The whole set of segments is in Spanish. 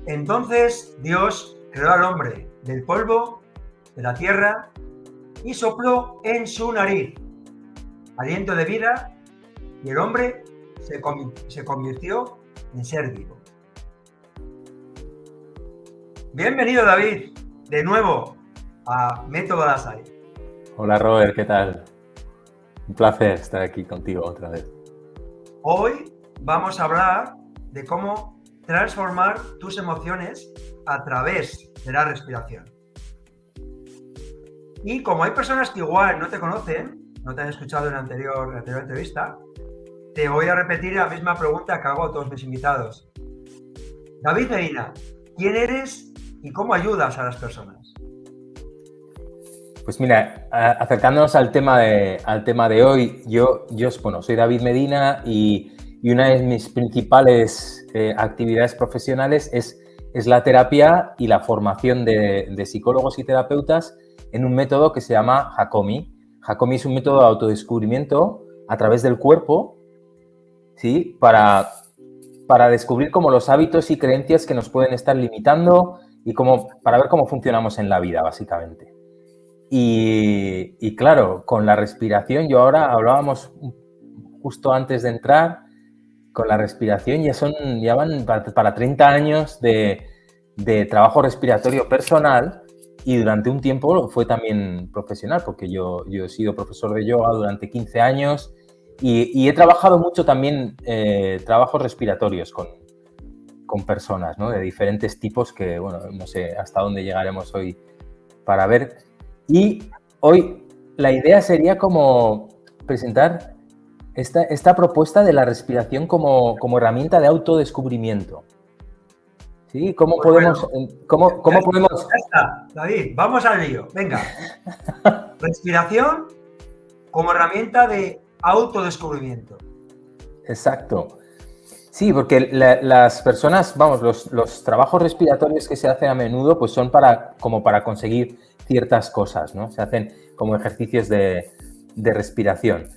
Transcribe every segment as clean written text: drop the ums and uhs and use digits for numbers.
Entonces Dios creó al hombre del polvo de la tierra y sopló en su nariz aliento de vida y el hombre se convirtió en ser vivo. Bienvenido, David, de nuevo a Método Dasai. Hola, Robert, ¿qué tal? Un placer estar aquí contigo otra vez. Hoy vamos a hablar de cómo transformar tus emociones a través de la respiración. Y como hay personas que igual no te conocen, no te han escuchado en la anterior entrevista, te voy a repetir la misma pregunta que hago a todos mis invitados. David Medina, ¿quién eres y cómo ayudas a las personas? Pues mira, acercándonos al tema de hoy, yo soy David Medina y una de mis principales actividades profesionales es la terapia y la formación de psicólogos y terapeutas en un método que se llama Hakomi. Hakomi es un método de autodescubrimiento a través del cuerpo, ¿sí? Para descubrir como los hábitos y creencias que nos pueden estar limitando y para ver cómo funcionamos en la vida, básicamente. Y claro, con la respiración, yo ahora hablábamos justo antes de entrar, con la respiración ya van para 30 años de trabajo respiratorio personal y durante un tiempo fue también profesional, porque yo he sido profesor de yoga durante 15 años y he trabajado mucho también trabajos respiratorios con personas, ¿no? De diferentes tipos que, bueno, no sé hasta dónde llegaremos hoy para ver. Y hoy la idea sería como presentar esta propuesta de la respiración como herramienta de autodescubrimiento. ¿Sí? ¿Cómo podemos...? Ya está, David, vamos al lío. Venga. Respiración como herramienta de autodescubrimiento. Exacto. Sí, porque las personas, los trabajos respiratorios que se hacen a menudo pues son para conseguir ciertas cosas, ¿no? Se hacen como ejercicios de respiración.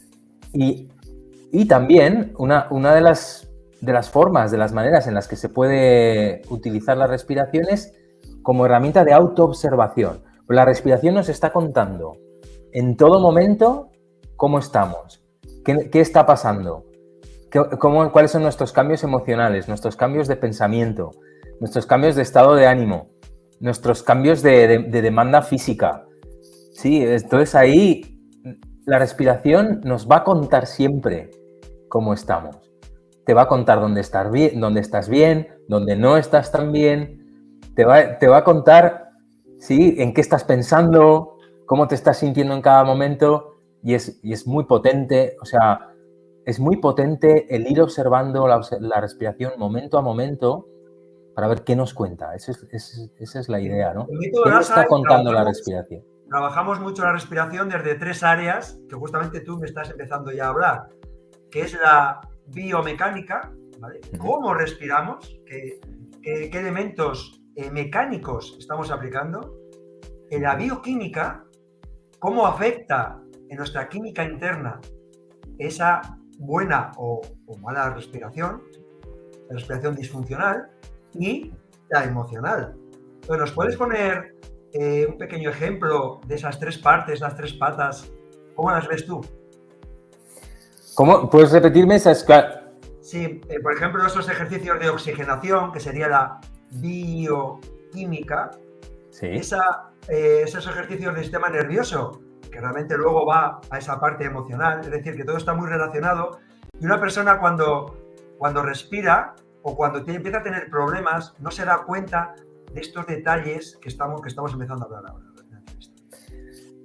Y también una de las formas, de las maneras en las que se puede utilizar la respiración es como herramienta de autoobservación. La respiración nos está contando en todo momento cómo estamos, qué está pasando, cuáles son nuestros cambios emocionales, nuestros cambios de pensamiento, nuestros cambios de estado de ánimo, nuestros cambios de demanda física. Sí, entonces ahí la respiración nos va a contar siempre cómo estamos. Te va a contar dónde estás bien, dónde no estás tan bien. Te va a contar, ¿sí?, en qué estás pensando, cómo te estás sintiendo en cada momento. Y es muy potente, o sea, es muy potente el ir observando la respiración momento a momento para ver qué nos cuenta. Esa es la idea, ¿no? ¿Qué me está contando la respiración? Trabajamos mucho la respiración desde 3 áreas que justamente tú me estás empezando ya a hablar, que es la biomecánica, ¿vale? ¿Cómo respiramos? ¿Qué elementos mecánicos estamos aplicando? En la bioquímica, ¿cómo afecta en nuestra química interna esa buena o mala respiración, la respiración disfuncional? Y la emocional. Entonces, ¿nos puedes poner un pequeño ejemplo de esas 3 partes, las 3 patas? ¿Cómo las ves tú? ¿Cómo? ¿Puedes repetirme esas? Sí, por ejemplo, esos ejercicios de oxigenación, que sería la bioquímica, sí. Esos ejercicios del sistema nervioso, que realmente luego va a esa parte emocional, es decir, que todo está muy relacionado. Y una persona cuando respira o cuando empieza a tener problemas, no se da cuenta de estos detalles que estamos empezando a hablar ahora.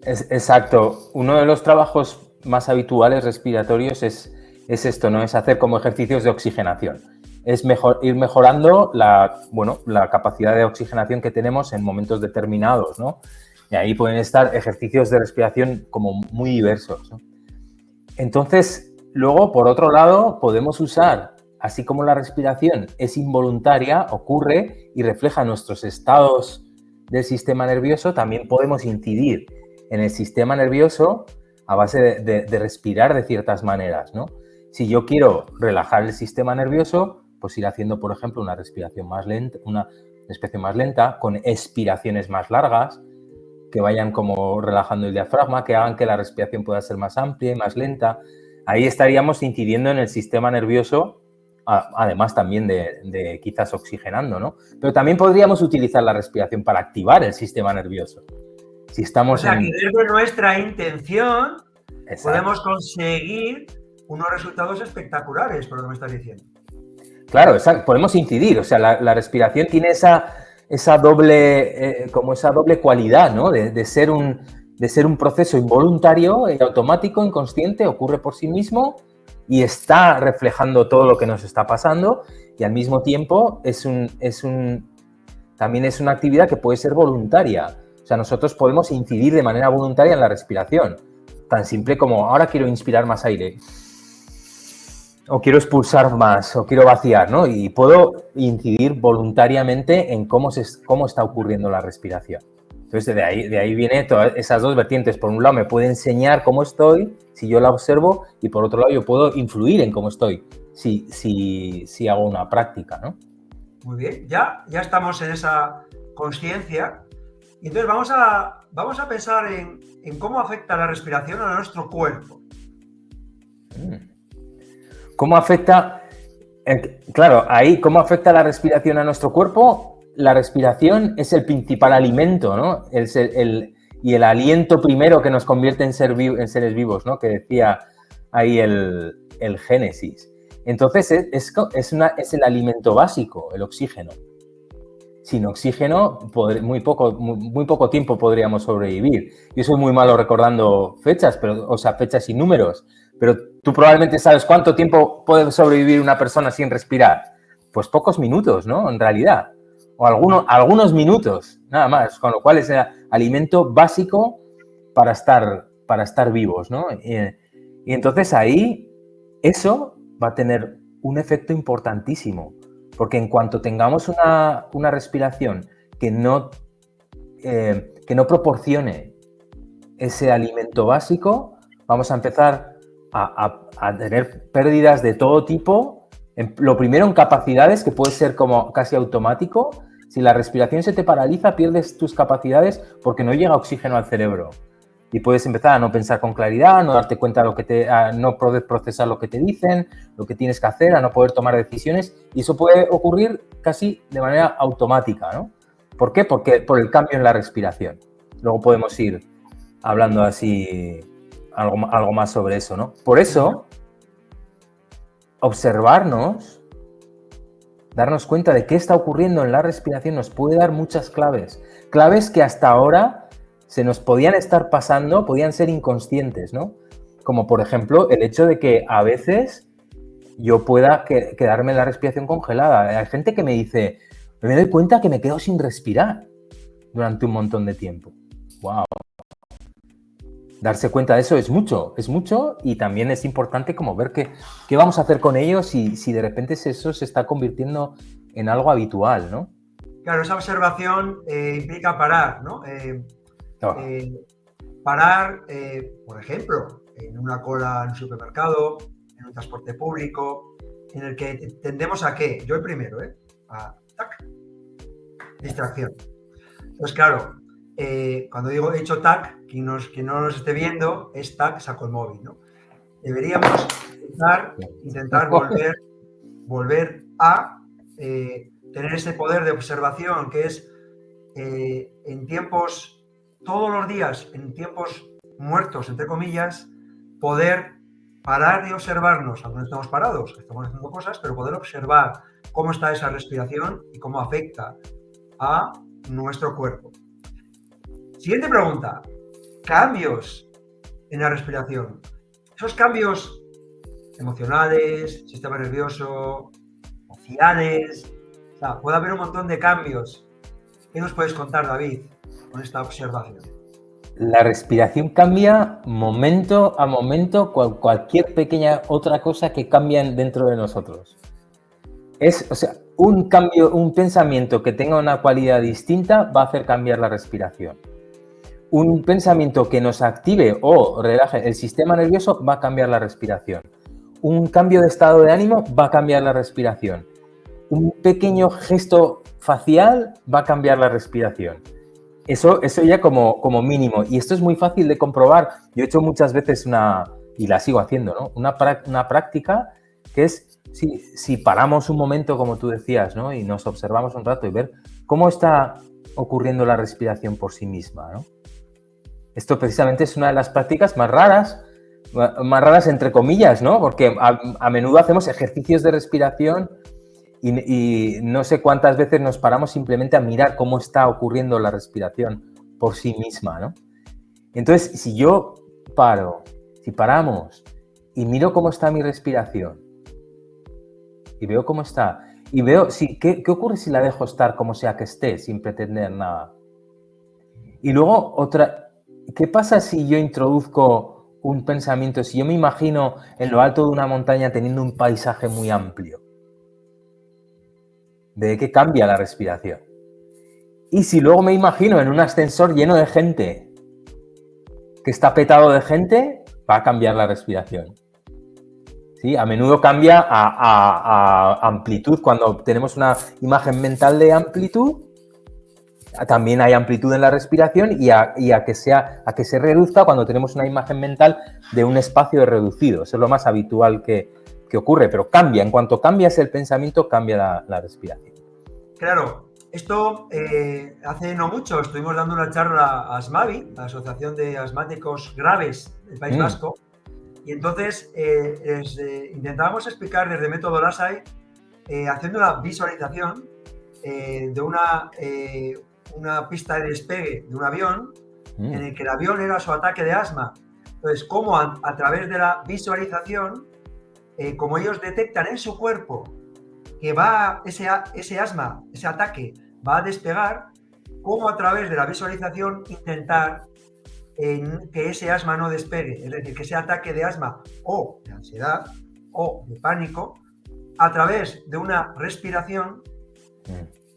Exacto. Uno de los trabajos más habituales respiratorios es esto, ¿no? Es hacer como ejercicios de oxigenación. Es ir mejorando la capacidad de oxigenación que tenemos en momentos determinados, ¿no? Y ahí pueden estar ejercicios de respiración como muy diversos, ¿no? Entonces, luego, por otro lado, podemos usar, así como la respiración es involuntaria, ocurre y refleja nuestros estados del sistema nervioso, también podemos incidir en el sistema nervioso a base de respirar de ciertas maneras, ¿no? Si yo quiero relajar el sistema nervioso, pues ir haciendo, por ejemplo, una respiración más lenta, una respiración más lenta, con expiraciones más largas, que vayan como relajando el diafragma, que hagan que la respiración pueda ser más amplia y más lenta. Ahí estaríamos incidiendo en el sistema nervioso, además también de quizás oxigenando, ¿no? Pero también podríamos utilizar la respiración para activar el sistema nervioso. Si estamos que desde nuestra intención Exacto. podemos conseguir unos resultados espectaculares, por lo que me estás diciendo. Claro, exacto. Podemos incidir. O sea, la respiración tiene esa doble cualidad, ¿no? De ser un proceso involuntario, automático, inconsciente, ocurre por sí mismo y está reflejando todo lo que nos está pasando, y al mismo tiempo también es una actividad que puede ser voluntaria. O sea, nosotros podemos incidir de manera voluntaria en la respiración. Tan simple como ahora quiero inspirar más aire, o quiero expulsar más, o quiero vaciar, ¿no? Y puedo incidir voluntariamente en cómo está ocurriendo la respiración. Entonces, de ahí vienen todas esas dos vertientes. Por un lado, me puede enseñar cómo estoy, si yo la observo, y por otro lado, yo puedo influir en cómo estoy, si hago una práctica, ¿no? Muy bien, ya estamos en esa consciencia. Y entonces vamos a pensar en cómo afecta la respiración a nuestro cuerpo. ¿Cómo afecta? Claro, ahí, ¿cómo afecta la respiración a nuestro cuerpo? La respiración es el principal alimento, ¿no? Y el aliento primero que nos convierte en seres vivos, ¿no? Que decía ahí el Génesis. Entonces, es el alimento básico, el oxígeno. Sin oxígeno, muy poco tiempo podríamos sobrevivir. Yo soy muy malo recordando fechas, fechas y números, pero tú probablemente sabes cuánto tiempo puede sobrevivir una persona sin respirar. Pues pocos minutos, ¿no? En realidad. O algunos minutos, nada más. Con lo cual es el alimento básico para estar vivos, ¿no? Y entonces ahí eso va a tener un efecto importantísimo. Porque en cuanto tengamos una respiración que no proporcione ese alimento básico, vamos a empezar a tener pérdidas de todo tipo. Lo primero en capacidades, que puede ser como casi automático. Si la respiración se te paraliza, pierdes tus capacidades porque no llega oxígeno al cerebro. Y puedes empezar a no pensar con claridad, a no darte cuenta a no poder procesar lo que te dicen, lo que tienes que hacer, a no poder tomar decisiones. Y eso puede ocurrir casi de manera automática, ¿no? ¿Por qué? Porque por el cambio en la respiración. Luego podemos ir hablando así algo más sobre eso, ¿no? Por eso, observarnos, darnos cuenta de qué está ocurriendo en la respiración nos puede dar muchas claves. Claves que hasta ahora se nos podían estar pasando, podían ser inconscientes, ¿no? Como por ejemplo el hecho de que a veces yo pueda quedarme en la respiración congelada. Hay gente que me dice, me doy cuenta que me quedo sin respirar durante un montón de tiempo. ¡Wow! Darse cuenta de eso es mucho, y también es importante como ver qué vamos a hacer con ello si de repente eso se está convirtiendo en algo habitual, ¿no? Claro, esa observación implica parar, ¿no? Parar, por ejemplo, en una cola en un supermercado, en un transporte público, en el que tendemos a ¿qué? Yo el primero, a tac, distracción. Entonces, claro, cuando digo he hecho tac, quien no nos esté viendo, es tac, saco el móvil, ¿no? Deberíamos intentar volver a tener ese poder de observación que es en tiempos, todos los días, en tiempos muertos, entre comillas, poder parar y observarnos, aunque no estemos parados, estamos haciendo cosas, pero poder observar cómo está esa respiración y cómo afecta a nuestro cuerpo. Siguiente pregunta. Cambios en la respiración. Esos cambios emocionales, sistema nervioso, sociales, o sea, puede haber un montón de cambios. ¿Qué nos puedes contar, David, con esta observación? La respiración cambia momento a momento, cualquier pequeña otra cosa que cambia dentro de nosotros. Un cambio, un pensamiento que tenga una cualidad distinta va a hacer cambiar la respiración. Un pensamiento que nos active o relaje el sistema nervioso va a cambiar la respiración. Un cambio de estado de ánimo va a cambiar la respiración. un pequeño gesto facial va a cambiar la respiración. Eso ya como mínimo. Y esto es muy fácil de comprobar. Yo he hecho muchas veces y la sigo haciendo, ¿no? Una práctica que es, si paramos un momento, como tú decías, ¿no? Y nos observamos un rato y ver cómo está ocurriendo la respiración por sí misma, ¿no? Esto precisamente es una de las prácticas más raras entre comillas, ¿no? Porque a menudo hacemos ejercicios de respiración y no sé cuántas veces nos paramos simplemente a mirar cómo está ocurriendo la respiración por sí misma, ¿no? Entonces, si paramos y miro cómo está mi respiración y veo cómo está y veo, ¿qué ocurre si la dejo estar como sea que esté, sin pretender nada? Y luego ¿qué pasa si yo introduzco un pensamiento? Si yo me imagino en lo alto de una montaña teniendo un paisaje muy amplio, ¿de qué cambia la respiración? Y si luego me imagino en un ascensor lleno de gente, que está petado de gente, va a cambiar la respiración. ¿Sí? A menudo cambia a amplitud. Cuando tenemos una imagen mental de amplitud, también hay amplitud en la respiración y a que se reduzca cuando tenemos una imagen mental de un espacio reducido. Eso es lo más habitual que ocurre, pero cambia. En cuanto cambias el pensamiento, cambia la respiración. Claro, esto hace no mucho estuvimos dando una charla a ASMAVI, la Asociación de Asmáticos Graves del País Vasco, y entonces intentábamos explicar desde Método Lasai, haciendo una visualización de una pista de despegue de un avión, en el que el avión era su ataque de asma. Entonces, cómo a través de la visualización, como ellos detectan en su cuerpo que va ese asma, ese ataque, va a despegar, cómo a través de la visualización intentar que ese asma no despegue, es decir, que ese ataque de asma o de ansiedad o de pánico, a través de una respiración,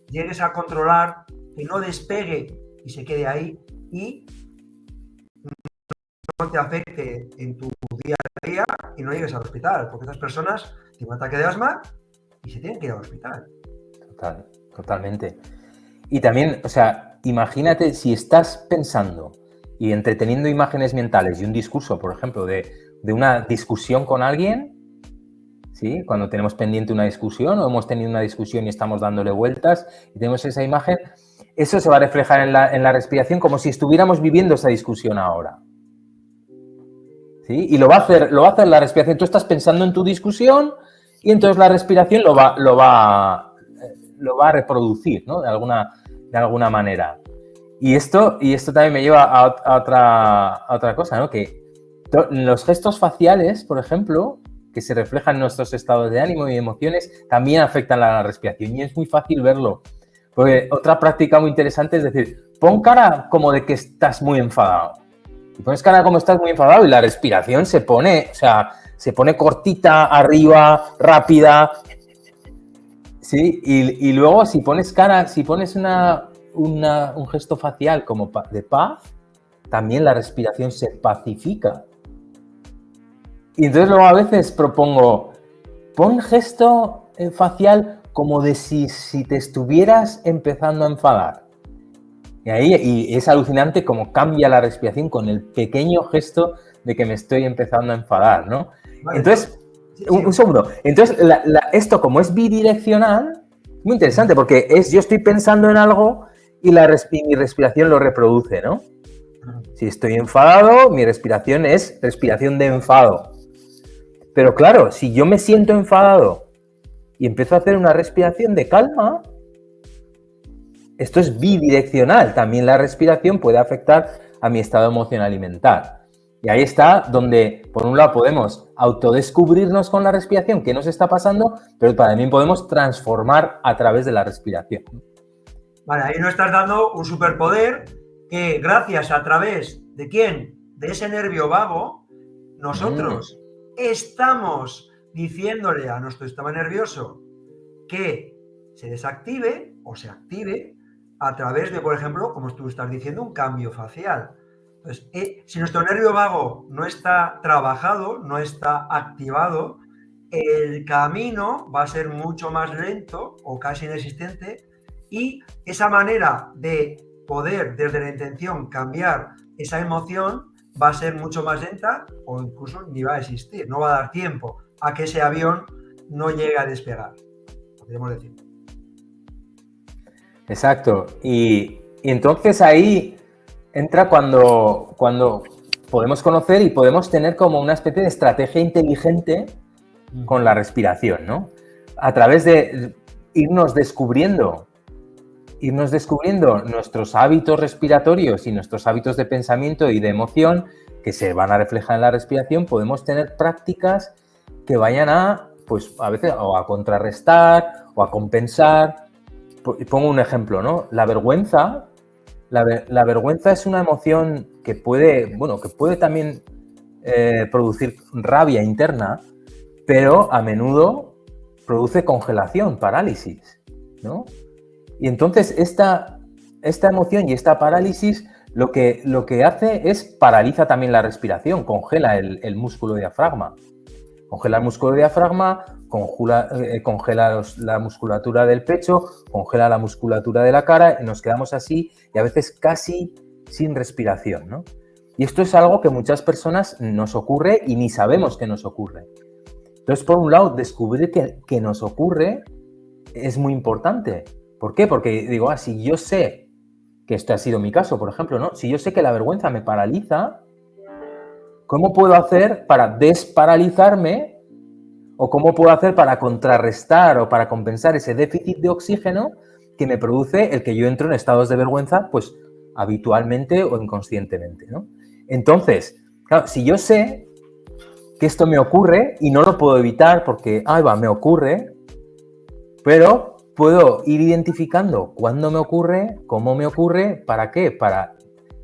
llegues a controlar que no despegue y se quede ahí y no te afecte en tu día a día y no llegues al hospital, porque estas personas tienen un ataque de asma y se tienen que ir al hospital. Totalmente. Y también, o sea, imagínate si estás pensando y entreteniendo imágenes mentales y un discurso, por ejemplo, de una discusión con alguien, ¿sí? Cuando tenemos pendiente una discusión o hemos tenido una discusión y estamos dándole vueltas y tenemos esa imagen, eso se va a reflejar en la respiración como si estuviéramos viviendo esa discusión ahora. ¿Sí? Y lo va a hacer la respiración. Tú estás pensando en tu discusión y entonces la respiración lo va a reproducir, ¿no? De alguna manera. Y esto también me lleva a otra cosa, ¿no? Que los gestos faciales, por ejemplo, que se reflejan en nuestros estados de ánimo y emociones, también afectan la respiración y es muy fácil verlo. Porque otra práctica muy interesante es decir, pon cara como de que estás muy enfadado. Y pones cara como estás muy enfadado y la respiración se pone cortita, arriba, rápida. ¿Sí? Y luego si pones un gesto facial como de paz, también la respiración se pacifica. Y entonces luego a veces propongo, pon gesto facial como de si te estuvieras empezando a enfadar. Y es alucinante cómo cambia la respiración con el pequeño gesto de que me estoy empezando a enfadar, ¿no? Vale, entonces, un segundo. Entonces, esto como es bidireccional, muy interesante porque yo estoy pensando en algo y mi respiración lo reproduce, ¿no? Si estoy enfadado, mi respiración es respiración de enfado. Pero claro, si yo me siento enfadado y empiezo a hacer una respiración de calma, esto es bidireccional. También la respiración puede afectar a mi estado emocional y mental. Y ahí está donde, por un lado, podemos autodescubrirnos con la respiración qué nos está pasando, pero también podemos transformar a través de la respiración. Vale, ahí nos estás dando un superpoder que gracias a través de ¿quién? De ese nervio vago, nosotros estamos diciéndole a nuestro sistema nervioso que se desactive o se active a través de, por ejemplo, como tú estás diciendo, un cambio facial. Entonces, si nuestro nervio vago no está trabajado, no está activado, el camino va a ser mucho más lento o casi inexistente, y esa manera de poder desde la intención cambiar esa emoción va a ser mucho más lenta o incluso ni va a existir, no va a dar tiempo a que ese avión no llegue a despegar, podríamos decir. Exacto. Y entonces ahí entra cuando podemos conocer y podemos tener como una especie de estrategia inteligente con la respiración, ¿no? A través de irnos descubriendo nuestros hábitos respiratorios y nuestros hábitos de pensamiento y de emoción que se van a reflejar en la respiración, podemos tener prácticas que vayan a, pues a veces, o a contrarrestar o a compensar. Pongo un ejemplo, ¿no? La vergüenza es una emoción que puede también producir rabia interna, pero a menudo produce congelación, parálisis, ¿no? Y entonces esta emoción y esta parálisis lo que hace es paraliza también la respiración, congela el músculo diafragma. Congela el músculo diafragma, congela la musculatura del pecho, congela la musculatura de la cara y nos quedamos así y a veces casi sin respiración, ¿no? Y esto es algo que muchas personas nos ocurre y ni sabemos que nos ocurre. Entonces, por un lado, descubrir que nos ocurre es muy importante. ¿Por qué? Porque digo, si yo sé que este ha sido mi caso, por ejemplo, ¿no? Si yo sé que la vergüenza me paraliza, ¿cómo puedo hacer para desparalizarme? ¿O cómo puedo hacer para contrarrestar o para compensar ese déficit de oxígeno que me produce el que yo entro en estados de vergüenza, pues habitualmente o inconscientemente, ¿no? Entonces, claro, si yo sé que esto me ocurre y no lo puedo evitar porque, me ocurre, pero puedo ir identificando cuándo me ocurre, cómo me ocurre, ¿para qué? Para,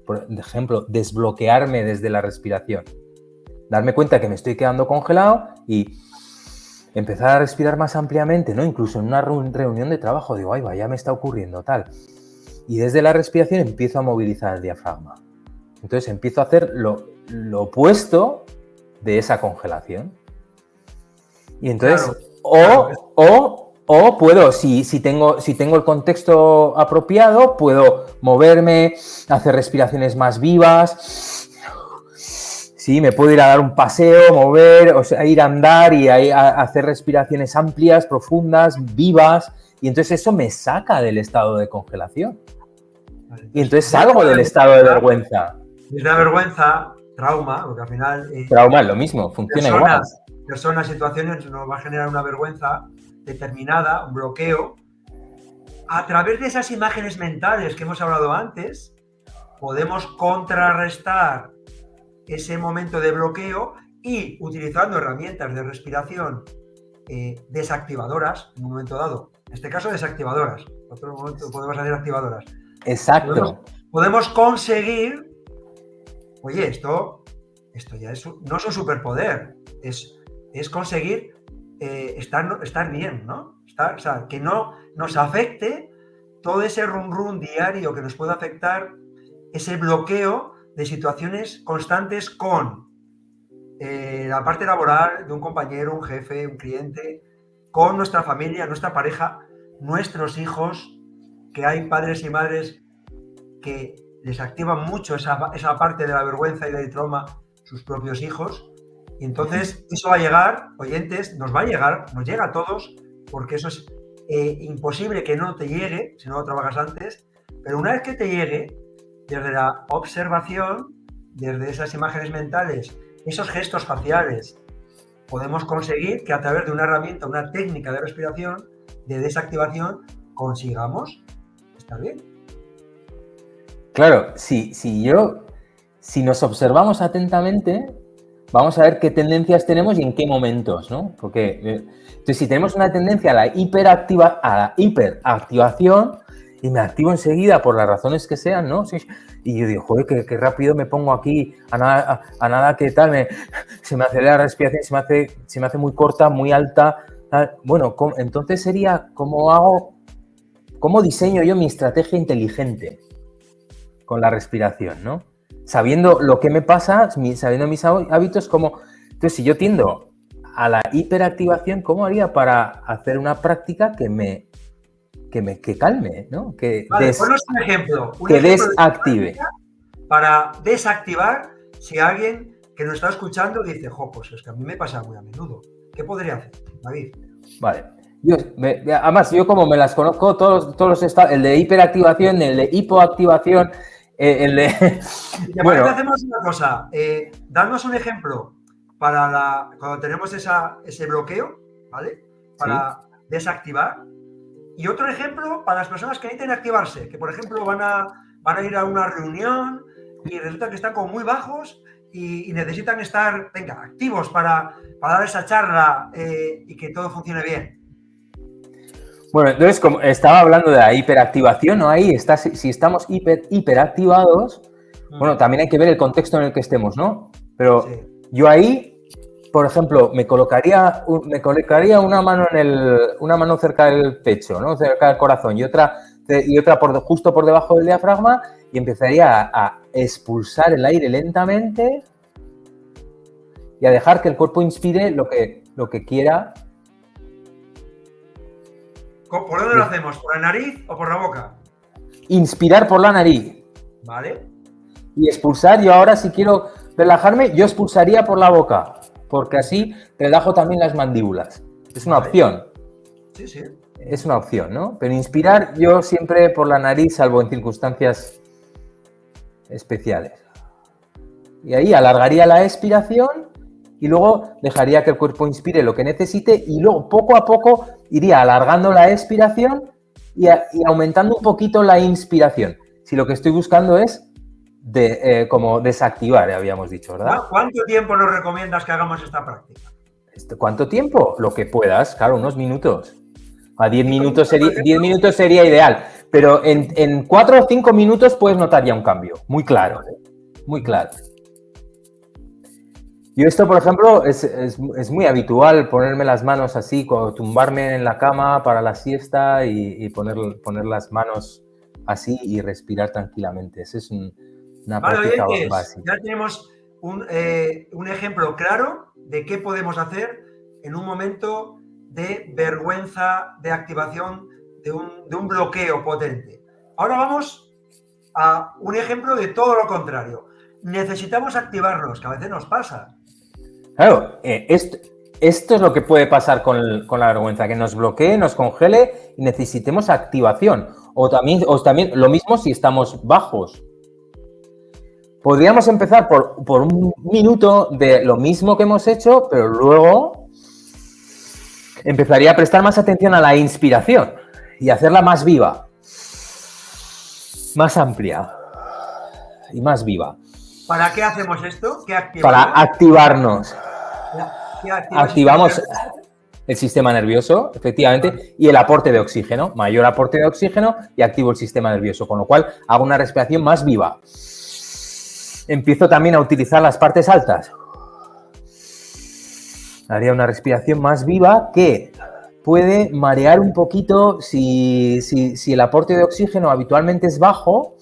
por ejemplo, desbloquearme desde la respiración. Darme cuenta que me estoy quedando congelado y empezar a respirar más ampliamente, ¿no? Incluso en una reunión de trabajo digo, ya me está ocurriendo tal. Y desde la respiración empiezo a movilizar el diafragma. Entonces empiezo a hacer lo opuesto de esa congelación. Y entonces, o puedo, si tengo el contexto apropiado, puedo moverme, hacer respiraciones más vivas. Sí, me puedo ir a dar un paseo, mover, o sea, ir a andar y a hacer respiraciones amplias, profundas, vivas. Y entonces eso me saca del estado de congelación. Y entonces salgo del estado de vergüenza. Es la vergüenza, trauma, porque al final... trauma es lo mismo, funciona igual. Personas, situaciones nos va a generar una vergüenza determinada, un bloqueo. A través de esas imágenes mentales que hemos hablado antes, podemos contrarrestar ese momento de bloqueo y utilizando herramientas de respiración desactivadoras en un momento dado. En este caso, desactivadoras. En otro momento podemos hacer activadoras. Exacto. Podemos conseguir, esto ya no es un superpoder, es conseguir estar bien, ¿no? O sea, que no nos afecte todo ese run diario que nos puede afectar, ese bloqueo de situaciones constantes con la parte laboral de un compañero, un jefe, un cliente, con nuestra familia, nuestra pareja, nuestros hijos, que hay padres y madres que les activan mucho esa parte de la vergüenza y del trauma sus propios hijos. Y entonces eso va a llegar, oyentes, nos llega a todos, porque eso es imposible que no te llegue si no lo trabajas antes, pero una vez que te llegue, desde la observación, desde esas imágenes mentales, esos gestos faciales, podemos conseguir que a través de una herramienta, una técnica de respiración, de desactivación, consigamos estar bien. Claro, si nos observamos atentamente, vamos a ver qué tendencias tenemos y en qué momentos, ¿no? Porque entonces, si tenemos una tendencia a la hiperactivación, y me activo enseguida por las razones que sean, ¿no? Sí, y yo digo, joder, qué rápido me pongo aquí, a nada que tal, se me acelera la respiración, se me hace muy corta, muy alta. Bueno, entonces sería, ¿cómo diseño yo mi estrategia inteligente con la respiración, ¿no? Sabiendo lo que me pasa, sabiendo mis hábitos, entonces si yo tiendo a la hiperactivación, ¿cómo haría para hacer una práctica que calme, ¿no? Vale, ponnos un ejemplo. Que desactive. Para desactivar si alguien que nos está escuchando dice, pues es que a mí me pasa muy a menudo. ¿Qué podría hacer, David? Vale. Además, yo como me las conozco, todos los estados, el de hiperactivación, el de hipoactivación, el de... Bueno, hacemos una cosa. Danos un ejemplo para cuando tenemos ese bloqueo, ¿vale? Para desactivar. Y otro ejemplo para las personas que necesiten activarse, que por ejemplo van a ir a una reunión y resulta que están como muy bajos y necesitan estar, activos para dar esa charla y que todo funcione bien. Bueno, entonces, como estaba hablando de la hiperactivación, ¿no? Ahí está, si estamos hiperactivados, bueno, también hay que ver el contexto en el que estemos, ¿no? Pero yo ahí, por ejemplo, me colocaría una mano cerca del pecho, ¿no? Cerca del corazón y otra justo por debajo del diafragma y empezaría a expulsar el aire lentamente y a dejar que el cuerpo inspire lo que quiera. ¿Por dónde lo hacemos? ¿Por la nariz o por la boca? Inspirar por la nariz. Vale. Y expulsar, yo ahora si quiero relajarme, yo expulsaría por la boca, porque así relajo también las mandíbulas. Es una opción. Sí, sí. Es una opción, ¿no? Pero inspirar yo siempre por la nariz, salvo en circunstancias especiales. Y ahí alargaría la expiración y luego dejaría que el cuerpo inspire lo que necesite y luego poco a poco iría alargando la expiración y aumentando un poquito la inspiración. Si lo que estoy buscando es como desactivar, habíamos dicho, ¿verdad? ¿Cuánto tiempo nos recomiendas que hagamos esta práctica? ¿Cuánto tiempo? Lo que puedas, claro, unos minutos. A 10 minutos sería ideal, pero en 4 o 5 minutos puedes notar ya un cambio, muy claro, muy claro. Yo esto, por ejemplo, es muy habitual ponerme las manos así, tumbarme en la cama para la siesta y poner las manos así y respirar tranquilamente. Esa es una práctica básica. Ya tenemos un ejemplo claro de qué podemos hacer en un momento de vergüenza, de activación, de un bloqueo potente. Ahora vamos a un ejemplo de todo lo contrario. Necesitamos activarnos, que a veces nos pasa. Claro, esto es lo que puede pasar con la vergüenza, que nos bloquee, nos congele y necesitemos activación. O también lo mismo si estamos bajos. Podríamos empezar por un minuto de lo mismo que hemos hecho, pero luego empezaría a prestar más atención a la inspiración y hacerla más viva, más amplia y más viva. ¿Para qué hacemos esto? ¿Qué activamos? Para activarnos. Activamos el sistema nervioso, efectivamente, y el aporte de oxígeno, mayor aporte de oxígeno y activo el sistema nervioso, con lo cual hago una respiración más viva. Empiezo también a utilizar las partes altas. Haría una respiración más viva que puede marear un poquito si el aporte de oxígeno habitualmente es bajo.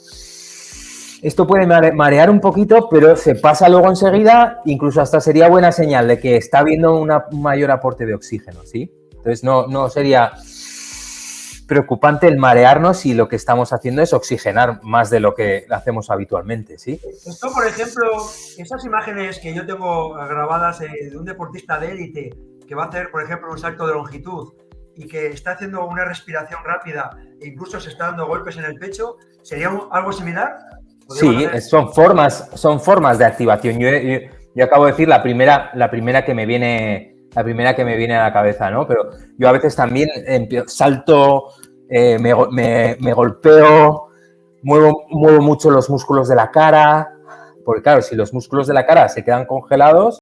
Esto puede marear un poquito, pero se pasa luego enseguida, incluso hasta sería buena señal de que está habiendo un mayor aporte de oxígeno, ¿sí? Entonces no sería preocupante el marearnos si lo que estamos haciendo es oxigenar más de lo que hacemos habitualmente, ¿sí? Esto, por ejemplo, esas imágenes que yo tengo grabadas de un deportista de élite que va a hacer, por ejemplo, un salto de longitud y que está haciendo una respiración rápida e incluso se está dando golpes en el pecho, ¿sería algo similar? Sí, son formas de activación. Yo acabo de decir la primera que me viene a la cabeza, ¿no? Pero yo a veces también salto, me golpeo, muevo mucho los músculos de la cara, porque claro, si los músculos de la cara se quedan congelados,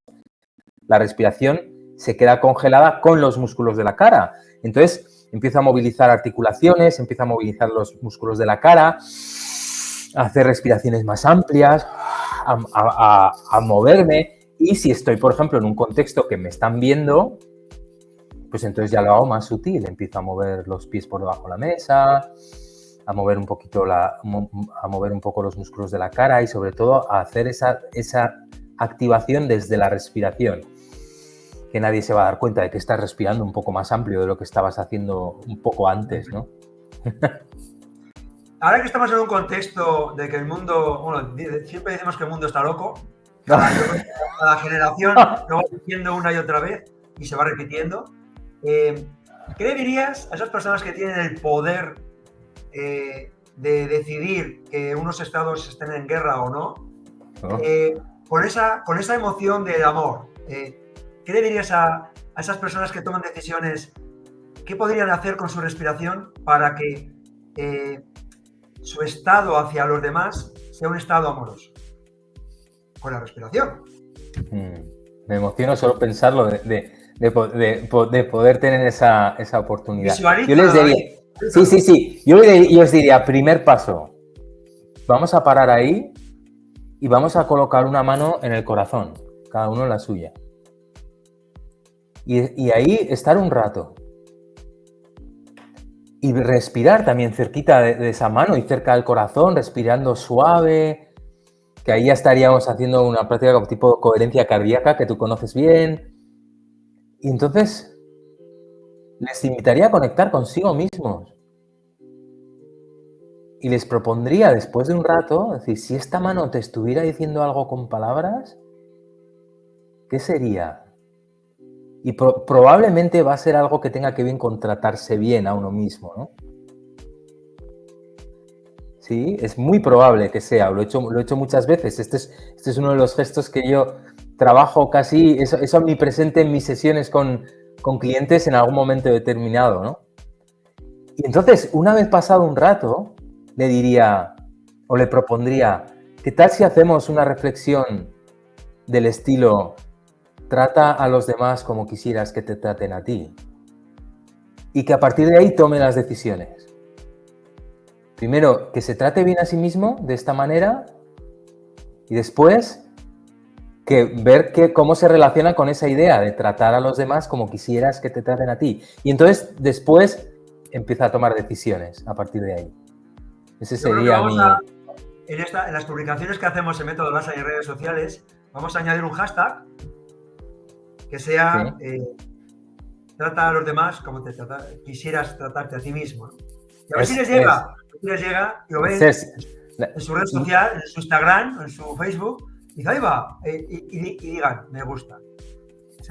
la respiración se queda congelada con los músculos de la cara. Entonces empiezo a movilizar articulaciones, empiezo a movilizar los músculos de la cara, a hacer respiraciones más amplias, a moverme. Y si estoy, por ejemplo, en un contexto que me están viendo, pues entonces ya lo hago más sutil. Empiezo a mover los pies por debajo de la mesa, a mover un poquito a mover un poco los músculos de la cara y sobre todo a hacer esa activación desde la respiración. que nadie se va a dar cuenta de que estás respirando un poco más amplio de lo que estabas haciendo un poco antes, ¿no? Ahora que estamos en un contexto de que el mundo, bueno, siempre decimos que el mundo está loco, cada generación lo va diciendo una y otra vez y se va repitiendo. ¿Qué le dirías a esas personas que tienen el poder de decidir que unos estados estén en guerra o no? Con esa emoción del amor, ¿qué le dirías a esas personas que toman decisiones? ¿Qué podrían hacer con su respiración para que su estado hacia los demás sea un estado amoroso? Con la respiración. Me emociono solo pensarlo de poder tener esa oportunidad. Yo les diría, sí. Yo os diría, primer paso, vamos a parar ahí y vamos a colocar una mano en el corazón, cada uno en la suya. Y ahí estar un rato. Y respirar también cerquita de esa mano y cerca del corazón, respirando suave, que ahí ya estaríamos haciendo una práctica como tipo coherencia cardíaca que tú conoces bien. Y entonces les invitaría a conectar consigo mismos. Y les propondría después de un rato, decir, si esta mano te estuviera diciendo algo con palabras, ¿qué sería? Y probablemente va a ser algo que tenga que ver con tratarse bien a uno mismo, ¿no? Sí, es muy probable que sea, lo he hecho muchas veces. Este es uno de los gestos que yo trabajo casi, es omnipresente en mis sesiones con clientes en algún momento determinado, ¿no? Y entonces, una vez pasado un rato, le diría, o le propondría, ¿qué tal si hacemos una reflexión del estilo, trata a los demás como quisieras que te traten a ti? Y que a partir de ahí tome las decisiones. Primero, que se trate bien a sí mismo de esta manera y después ver cómo se relaciona con esa idea de tratar a los demás como quisieras que te traten a ti. Y entonces, después, empieza a tomar decisiones a partir de ahí. Ese sería mi... En las publicaciones que hacemos en Método Lhasa y en redes sociales, vamos a añadir un hashtag que sea trata a los demás como quisieras tratarte a ti mismo, ¿no? Y a ver si les llega y lo ven en su red social, en su Instagram, en su Facebook, y ahí va, y digan, me gusta.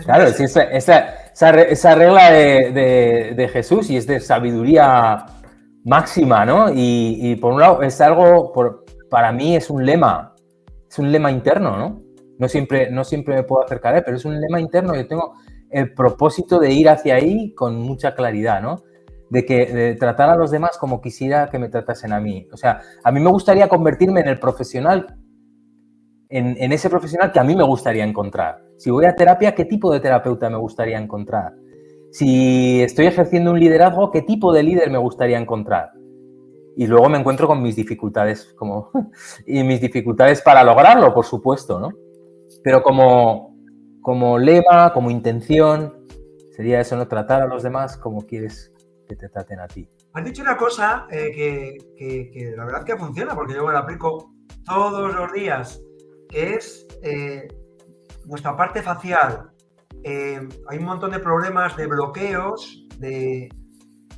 Claro, sí, esa regla de Jesús y es de sabiduría máxima, ¿no? Y por un lado es algo, para mí es un lema interno, ¿no? No siempre me puedo acercar a él, pero es un lema interno. Yo tengo el propósito de ir hacia ahí con mucha claridad, ¿no? De tratar a los demás como quisiera que me tratasen a mí. O sea, a mí me gustaría convertirme en el profesional, en ese profesional que a mí me gustaría encontrar. Si voy a terapia, ¿qué tipo de terapeuta me gustaría encontrar? Si estoy ejerciendo un liderazgo, ¿qué tipo de líder me gustaría encontrar? Y luego me encuentro con mis dificultades, y mis dificultades para lograrlo, por supuesto, ¿no? Pero como lema, como intención, sería eso, ¿no? Tratar a los demás como quieres que te traten a ti. Has dicho una cosa que la verdad que funciona, porque yo me la aplico todos los días, que es nuestra parte facial. Hay un montón de problemas, de bloqueos,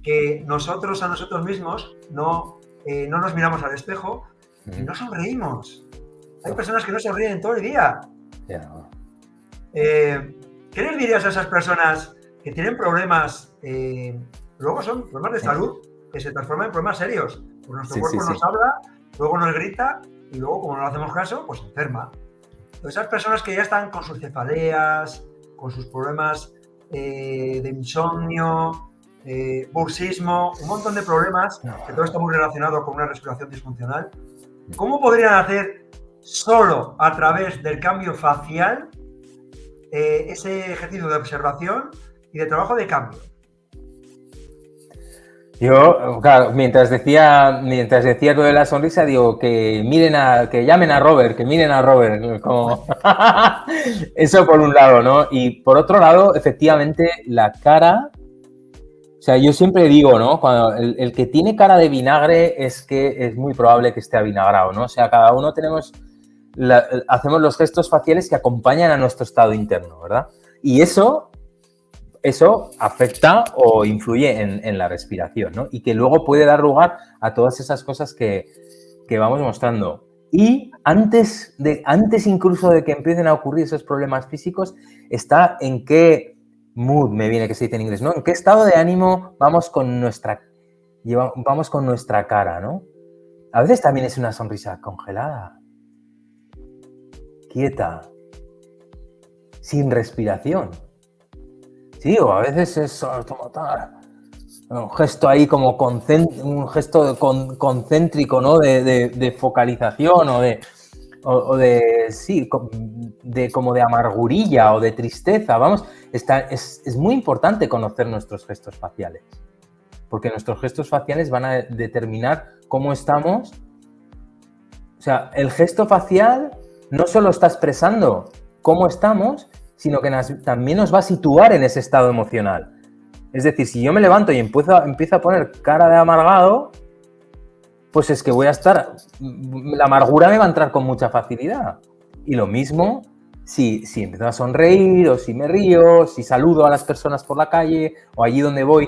que nosotros a nosotros mismos no nos miramos al espejo y no sonreímos. Hay personas que no sonríen todo el día. ¿Qué les dirías a esas personas que tienen problemas, luego son problemas de salud, que se transforman en problemas serios? Pues nuestro cuerpo nos habla, luego nos grita y luego, como no le hacemos caso, pues enferma. Entonces, esas personas que ya están con sus cefaleas, con sus problemas de insomnio, bursismo, un montón de problemas, que todo está muy relacionado con una respiración disfuncional, ¿cómo podrían hacer solo a través del cambio facial ese ejercicio de observación y de trabajo de cambio? Yo, claro, mientras decía lo de la sonrisa, digo que llamen a Robert, que miren a Robert, como eso por un lado, ¿no? Y por otro lado, efectivamente, la cara, o sea, yo siempre digo, ¿no? Cuando el que tiene cara de vinagre es que es muy probable que esté avinagrado, ¿no? O sea, cada uno hacemos los gestos faciales que acompañan a nuestro estado interno, ¿verdad? Y eso eso afecta o influye en la respiración, ¿no? Y que luego puede dar lugar a todas esas cosas que vamos mostrando. Y antes incluso de que empiecen a ocurrir esos problemas físicos, está en qué mood, me viene que se dice en inglés, ¿no? En qué estado de ánimo vamos con nuestra cara, ¿no? A veces también es una sonrisa congelada, quieta, sin respiración. Sí, o a veces es un gesto ahí como un gesto concéntrico, ¿no? De focalización o de como de amargurilla o de tristeza. Vamos, es muy importante conocer nuestros gestos faciales, porque nuestros gestos faciales van a determinar cómo estamos. O sea, el gesto facial no solo está expresando cómo estamos, sino que también nos va a situar en ese estado emocional. Es decir, si yo me levanto y empiezo a poner cara de amargado, pues es que la amargura me va a entrar con mucha facilidad. Y lo mismo si empiezo a sonreír, o si me río, si saludo a las personas por la calle, o allí donde voy,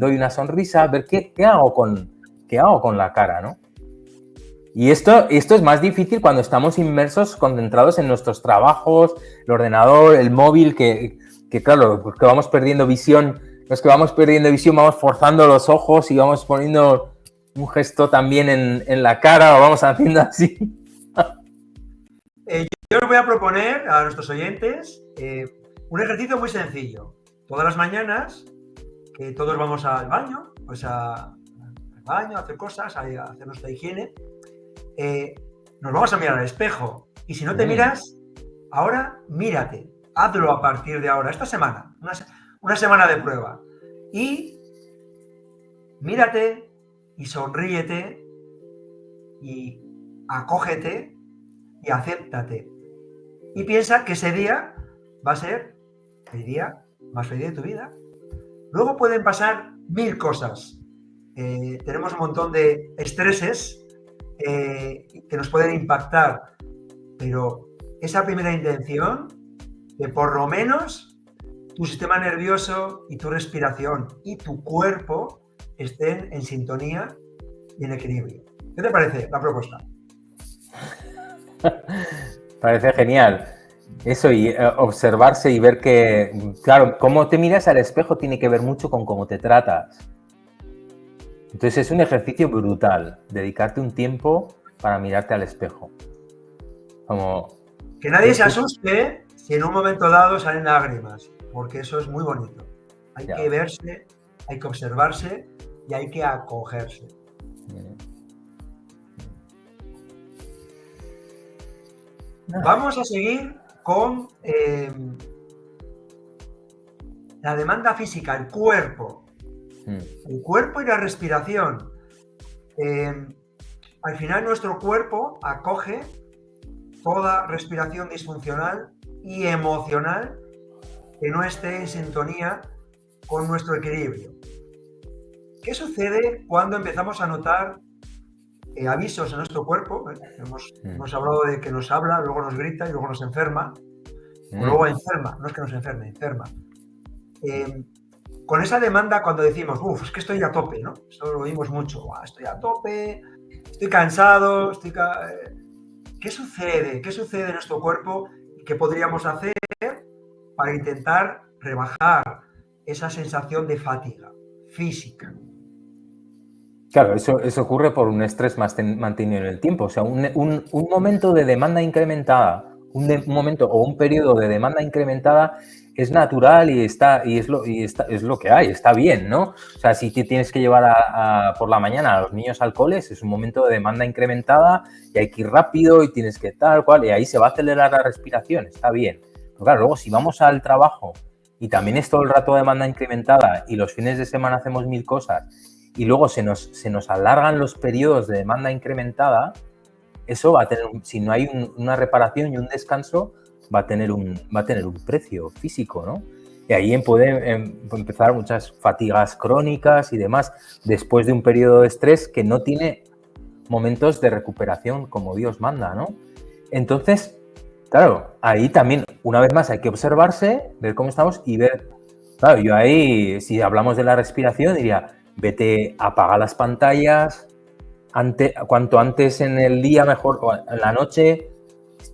doy una sonrisa, ver qué hago con la cara, ¿no? Y esto es más difícil cuando estamos inmersos, concentrados en nuestros trabajos, el ordenador, el móvil, que claro, pues que vamos perdiendo visión. Los que vamos perdiendo visión vamos forzando los ojos y vamos poniendo un gesto también en la cara, o vamos haciendo así. Yo les voy a proponer a nuestros oyentes un ejercicio muy sencillo. Todas las mañanas, que todos vamos al baño, pues al baño, a hacer cosas, a hacer nuestra higiene, nos vamos a mirar al espejo. Y si no te miras, ahora mírate. Hazlo a partir de ahora, esta semana, una semana de prueba. Y mírate y sonríete y acógete y acéptate. Y piensa que ese día va a ser el día más feliz de tu vida. Luego pueden pasar 1000 cosas. Tenemos un montón de estreses que nos pueden impactar, pero esa primera intención de por lo menos tu sistema nervioso y tu respiración y tu cuerpo estén en sintonía y en equilibrio. ¿Qué te parece la propuesta? Parece genial. Eso, y observarse y ver que, claro, cómo te miras al espejo tiene que ver mucho con cómo te tratas. Entonces es un ejercicio brutal, dedicarte un tiempo para mirarte al espejo. Que nadie se asuste si en un momento dado salen lágrimas, porque eso es muy bonito. Hay que verse, hay que observarse y hay que acogerse. Vamos a seguir con la demanda física, el cuerpo. El cuerpo y la respiración. Al final nuestro cuerpo acoge toda respiración disfuncional y emocional que no esté en sintonía con nuestro equilibrio. ¿Qué sucede cuando empezamos a notar avisos en nuestro cuerpo? Hemos hablado de que nos habla, luego nos grita y luego nos enferma. O luego enferma, no es que nos enferme, enferma. Con esa demanda, cuando decimos, es que estoy a tope, ¿no? Eso lo oímos mucho, estoy a tope, estoy cansado, ¿Qué sucede? ¿Qué sucede en nuestro cuerpo? ¿Qué podríamos hacer para intentar rebajar esa sensación de fatiga física? Claro, eso ocurre por un estrés mantenido en el tiempo. O sea, un momento de demanda incrementada, un momento o un periodo de demanda incrementada es natural y es lo que hay, está bien, ¿no? O sea, si tienes que llevar por la mañana a los niños al cole, es un momento de demanda incrementada y hay que ir rápido y tienes que tal cual, y ahí se va a acelerar la respiración, está bien. Pero claro, luego si vamos al trabajo y también es todo el rato demanda incrementada y los fines de semana hacemos 1000 cosas y luego se nos alargan los periodos de demanda incrementada, eso va a tener, si no hay una reparación y un descanso, va a tener un precio físico, ¿no? Y ahí pueden empezar muchas fatigas crónicas y demás, después de un periodo de estrés que no tiene momentos de recuperación como Dios manda, ¿no? Entonces, Claro, ahí también, una vez más, hay que observarse, ver cómo estamos y ver. Claro, yo ahí, si hablamos de la respiración, diría, vete, apaga las pantallas, cuanto antes en el día, mejor, o en la noche,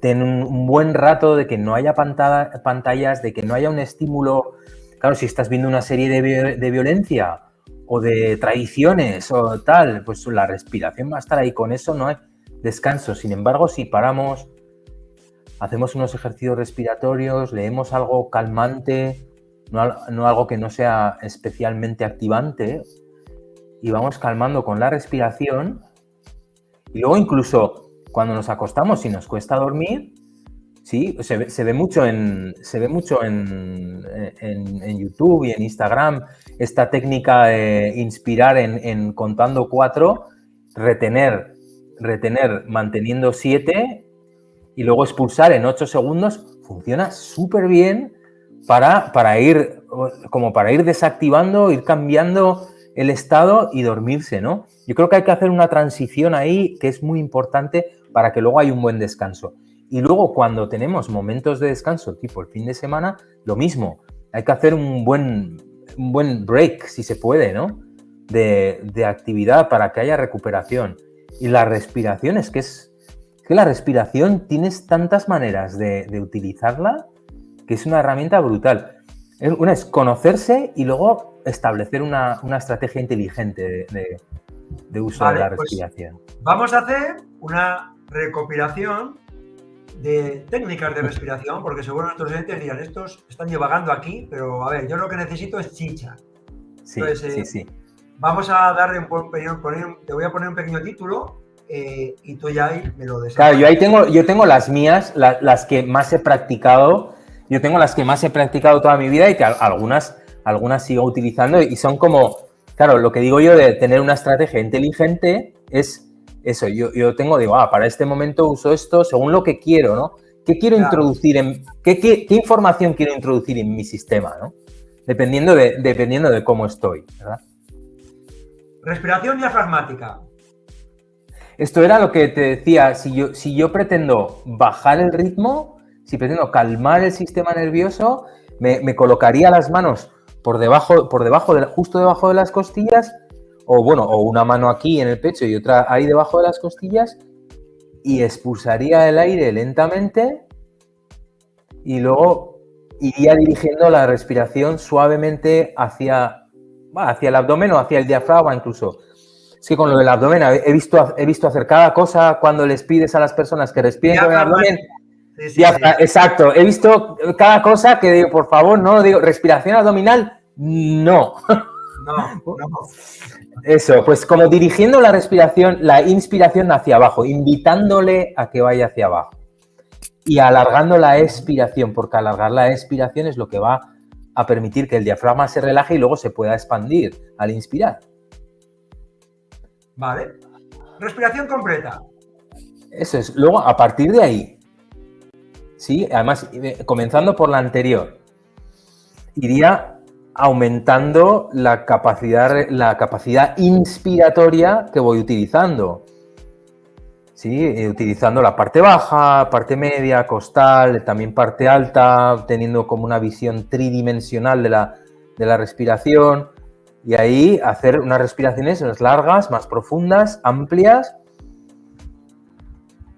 ten un buen rato de que no haya pantallas, de que no haya un estímulo. Claro, si estás viendo una serie de violencia o de traiciones o tal, pues la respiración va a estar ahí. Con eso no hay descanso. Sin embargo, si paramos, hacemos unos ejercicios respiratorios, leemos algo calmante, no algo que no sea especialmente activante, y vamos calmando con la respiración. Y luego incluso cuando nos acostamos, si nos cuesta dormir, sí, se ve mucho en YouTube y en Instagram esta técnica de inspirar en contando 4, retener manteniendo 7 y luego expulsar en 8 segundos. Funciona súper bien para ir desactivando, ir cambiando el estado y dormirse, ¿no? Yo creo que hay que hacer una transición ahí que es muy importante para que luego haya un buen descanso. Y luego cuando tenemos momentos de descanso, tipo el fin de semana, lo mismo. Hay que hacer un buen break, si se puede, ¿no? De actividad para que haya recuperación. Y la respiración es que la respiración tienes tantas maneras de utilizarla que es una herramienta brutal. Una es conocerse y luego establecer una estrategia inteligente de uso de la respiración. Pues vamos a hacer una recopilación de técnicas de respiración, porque seguro nuestros oyentes dirán, estos están divagando aquí, pero a ver, yo lo que necesito es chicha. Sí, entonces, sí. Vamos a darle te voy a poner un pequeño título y tú ya ahí me lo desarrollas. Claro, yo tengo las mías, las que más he practicado. Yo tengo las que más he practicado toda mi vida y que algunas sigo utilizando y son como, claro, lo que digo yo de tener una estrategia inteligente es eso. Yo digo, para este momento uso esto según lo que quiero, ¿no? ¿Qué quiero introducir qué información quiero introducir en mi sistema, ¿no? Dependiendo de cómo estoy, ¿verdad? Respiración diafragmática. Esto era lo que te decía, si yo pretendo bajar el ritmo, si pretendo calmar el sistema nervioso, me colocaría las manos justo debajo de las costillas, o una mano aquí en el pecho y otra ahí debajo de las costillas, y expulsaría el aire lentamente y luego iría dirigiendo la respiración suavemente hacia el abdomen o hacia el diafragma incluso. Es que con lo del abdomen he visto hacer cada cosa cuando les pides a las personas que respiren con el abdomen. Sí. Exacto, he visto cada cosa que digo, por favor, no, digo, respiración abdominal, no. No. Eso, pues como dirigiendo la respiración, la inspiración hacia abajo, invitándole a que vaya hacia abajo. Y alargando la expiración, porque alargar la expiración es lo que va a permitir que el diafragma se relaje y luego se pueda expandir al inspirar. Vale. Respiración completa. Eso es. Luego, a partir de ahí, sí, además, comenzando por la anterior, iría aumentando la capacidad inspiratoria que voy utilizando. Sí, utilizando la parte baja, parte media, costal, también parte alta, teniendo como una visión tridimensional de la respiración. Y ahí hacer unas respiraciones más largas, más profundas, amplias.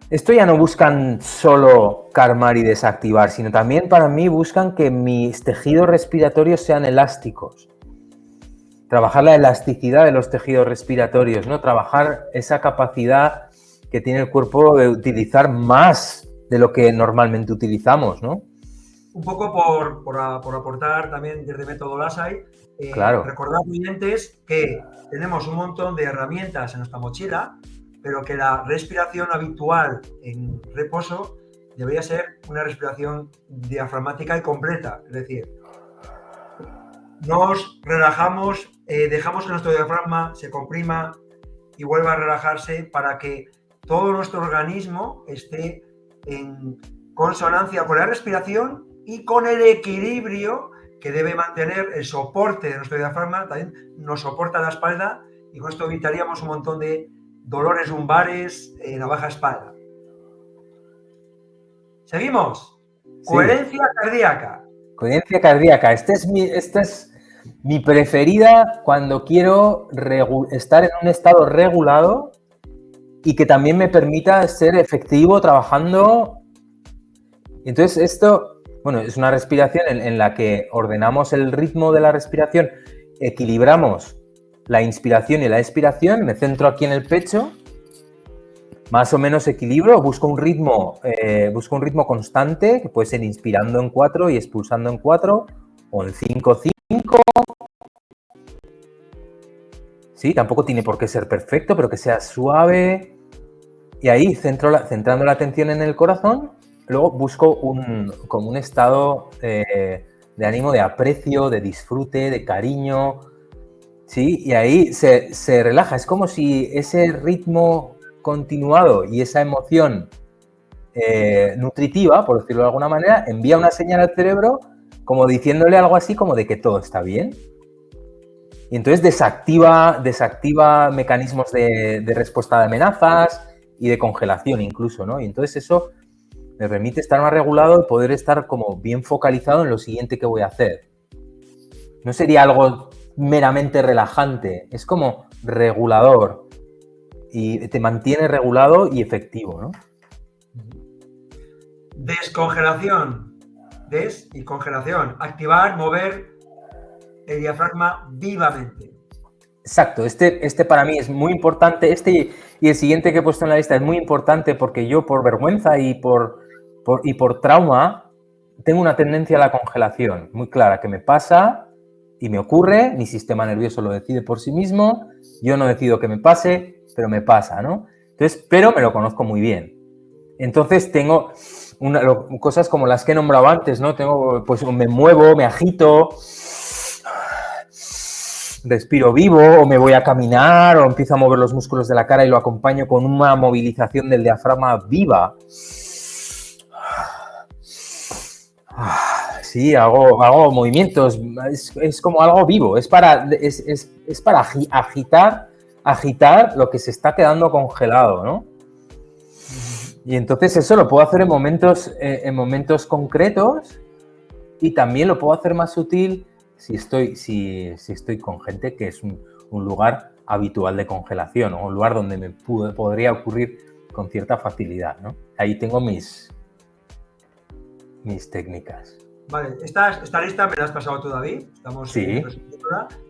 Esto ya no buscan solo calmar y desactivar, sino también para mí buscan que mis tejidos respiratorios sean elásticos. Trabajar la elasticidad de los tejidos respiratorios, ¿no? Trabajar esa capacidad que tiene el cuerpo de utilizar más de lo que normalmente utilizamos, ¿no? Un poco por aportar también desde Método Lasai, claro. Recordad, oyentes, que tenemos un montón de herramientas en nuestra mochila, pero que la respiración habitual en reposo debería ser una respiración diafragmática y completa. Es decir, nos relajamos, dejamos que nuestro diafragma se comprima y vuelva a relajarse para que todo nuestro organismo esté en consonancia con la respiración y con el equilibrio que debe mantener el soporte de nuestro diafragma. También nos soporta la espalda y con esto evitaríamos un montón de dolores lumbares en la baja espalda. Seguimos. Sí. Coherencia cardíaca. Coherencia cardíaca. Esta es mi preferida cuando quiero estar en un estado regulado y que también me permita ser efectivo trabajando. Entonces esto, bueno, es una respiración en la que ordenamos el ritmo de la respiración, equilibramos la inspiración y la expiración, me centro aquí en el pecho, más o menos equilibro, busco un ritmo constante, que puede ser inspirando en 4 y expulsando en 4, o en 5-5. Sí, tampoco tiene por qué ser perfecto, pero que sea suave. Y ahí, centrando la atención en el corazón, luego busco como un estado de ánimo, de aprecio, de disfrute, de cariño. Sí, y ahí se relaja. Es como si ese ritmo continuado y esa emoción nutritiva, por decirlo de alguna manera, envía una señal al cerebro como diciéndole algo así como de que todo está bien. Y entonces desactiva mecanismos de respuesta de amenazas y de congelación incluso, ¿no? Y entonces eso me permite estar más regulado y poder estar como bien focalizado en lo siguiente que voy a hacer. No sería algo meramente relajante, es como regulador y te mantiene regulado y efectivo, ¿no? Descongelación. Des y congelación. Activar, mover el diafragma vivamente. Exacto, este para mí es muy importante, y el siguiente que he puesto en la lista es muy importante porque yo por vergüenza y por trauma tengo una tendencia a la congelación muy clara, que me pasa y me ocurre, mi sistema nervioso lo decide por sí mismo, yo no decido que me pase, pero me pasa, ¿no? Entonces, pero me lo conozco muy bien. Entonces tengo cosas como las que he nombrado antes, ¿no? Pues me muevo, me agito, respiro vivo, o me voy a caminar, o empiezo a mover los músculos de la cara y lo acompaño con una movilización del diafragma viva. Sí, hago movimientos, es como algo vivo, es para agitar lo que se está quedando congelado, ¿no? Y entonces eso lo puedo hacer en momentos concretos y también lo puedo hacer más sutil si estoy con gente que es un lugar habitual de congelación o un lugar donde me podría ocurrir con cierta facilidad, ¿no? Ahí tengo mis técnicas. Vale, esta lista me la has pasado tú, David. Estamos sí.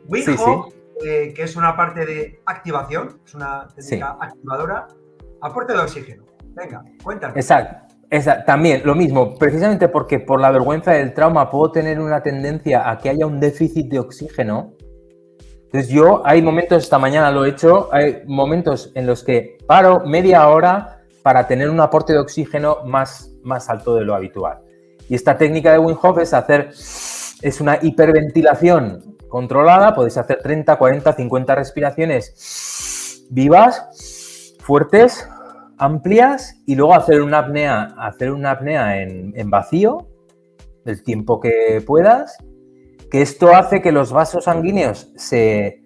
Wim Hof, que es una parte de activación, es una técnica activadora, aporte de oxígeno. Venga, cuéntame. Exacto. También lo mismo, precisamente porque por la vergüenza del trauma puedo tener una tendencia a que haya un déficit de oxígeno. Entonces hay momentos, esta mañana lo he hecho, hay momentos en los que paro media hora para tener un aporte de oxígeno más alto de lo habitual. Y esta técnica de Wim Hof es una hiperventilación controlada, podéis hacer 30, 40, 50 respiraciones vivas, fuertes, amplias, y luego hacer una apnea en vacío del tiempo que puedas, que esto hace que los vasos sanguíneos se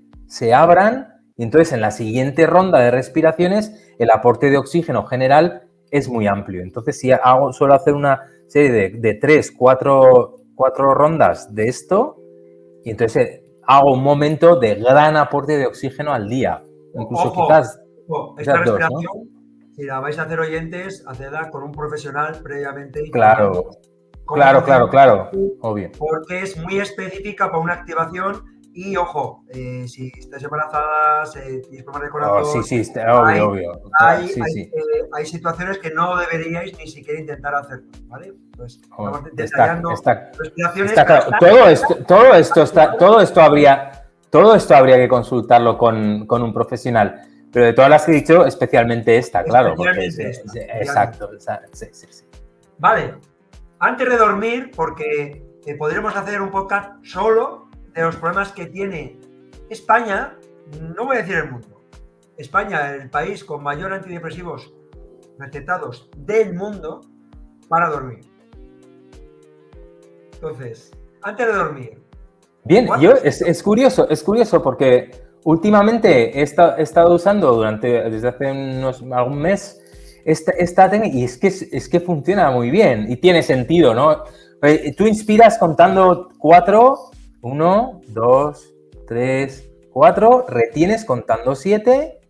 abran y entonces en la siguiente ronda de respiraciones el aporte de oxígeno general es muy amplio. Entonces suelo hacer una serie de 3, 4 rondas de esto y entonces hago un momento de gran aporte de oxígeno al día. Incluso quizás esta respiración, ¿no? Si la vais a hacer, oyentes, hacedla con un profesional previamente. Claro, obvio. Porque es muy específica para una activación y, ojo, si estáis embarazadas, tienes problemas de corazón... obvio. Hay situaciones que no deberíais ni siquiera intentar hacerlo, ¿vale? Pues está claro. Todo esto habría que consultarlo con un profesional. Pero de todas las que he dicho, especialmente esta, claro. Exacto. Sí. Vale. Antes de dormir, porque podremos hacer un podcast solo de los problemas que tiene España, no voy a decir el mundo. España, el país con mayor antidepresivos recetados del mundo para dormir. Entonces, antes de dormir. Bien, es curioso porque últimamente he estado usando desde hace algún mes esta técnica, y es que funciona muy bien y tiene sentido, ¿no? Tú inspiras contando 4, 1, 2, 3, 4, retienes contando 7,